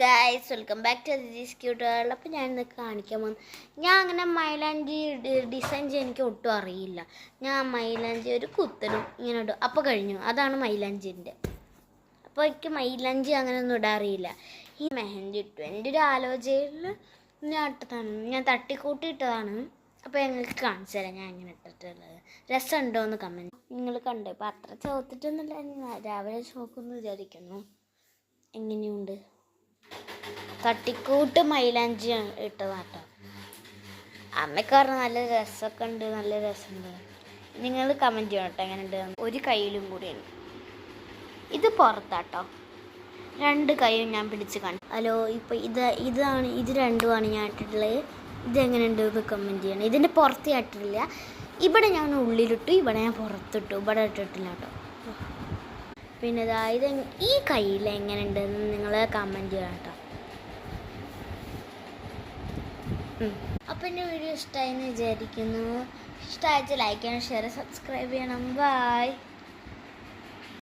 Guys, welcome back to this cute world. അപ്പോൾ ഞാൻ ഇന്ന് കാണിക്കാൻ പോകുന്നു. ഞാൻ അങ്ങനെ മൈലാഞ്ചി ഡിസൈൻ ചെയ്യാൻ എനിക്ക് ഒട്ടും അറിയില്ല. ഞാൻ മൈലാഞ്ചി ഒരു കുത്തലും ഇങ്ങനെ ഇടും, അപ്പോൾ കഴിഞ്ഞു. അതാണ് മൈലാഞ്ചിൻ്റെ. അപ്പോൾ എനിക്ക് മൈലാഞ്ചി അങ്ങനെ ഒന്നും ഇടാൻ അറിയില്ല. ഈ മെഹന്തി ഇട്ടു എൻ്റെ ഒരു ആലോചനയിൽ ഞാൻ ഇട്ടതാണ്, ഞാൻ തട്ടിക്കൂട്ടിയിട്ടതാണ്. അപ്പോൾ ഞങ്ങൾക്ക് കാണിച്ചു തരാം ഞാൻ ഇങ്ങനെ ഇട്ടിട്ടുള്ളത്. രസമുണ്ടോ എന്ന് കമൻറ്റ് നിങ്ങൾ കണ്ടോ. ഇപ്പോൾ അത്ര ചോദിച്ചിട്ടൊന്നുമില്ല, ഞാൻ രാവിലെ ചോക്കുമെന്ന് വിചാരിക്കുന്നു. എങ്ങനെയുണ്ട്? തട്ടിക്കൂട്ട് മൈലാഞ്ചി ഇട്ടതാട്ടോ. അമ്മയ്ക്ക് പറഞ്ഞ നല്ല രസമൊക്കെ ഉണ്ട്, നല്ല രസമുണ്ട്. നിങ്ങൾ കമൻറ്റ് ചെയ്യണം കേട്ടോ എങ്ങനെ ഉണ്ട്. ഒരു കയ്യിലും കൂടിയാണ് ഇത്, പുറത്താട്ടോ. രണ്ട് കൈയും ഞാൻ പിടിച്ച് കാണിച്ചു. ഹലോ, ഇപ്പോൾ ഇത് രണ്ടുമാണ് ഞാൻ ഇട്ടിട്ടുള്ളത്. ഇതെങ്ങനെയുണ്ട് എന്ന് കമൻറ്റ് ചെയ്യണം. ഇതിൻ്റെ പുറത്ത് ഇട്ടിട്ടില്ല. ഇവിടെ ഞാൻ ഉള്ളിലിട്ടു, ഇവിടെ ഞാൻ പുറത്തിട്ടു, ഇവിടെ ഇട്ടിട്ടില്ല കേട്ടോ. പിന്നെ ഇത് ഈ കയ്യിൽ എങ്ങനെയുണ്ടെന്ന് നിങ്ങൾ കമൻറ്റ് ചെയ്യണം കേട്ടോ. അപ്പോൾ എൻ്റെ വീഡിയോ ഇഷ്ടമായെന്ന് വിചാരിക്കുന്നു. ഇഷ്ടമായിട്ട് ലൈക്ക് ചെയ്യണം, ഷെയർ, സബ്സ്ക്രൈബ് ചെയ്യണം. ബൈ.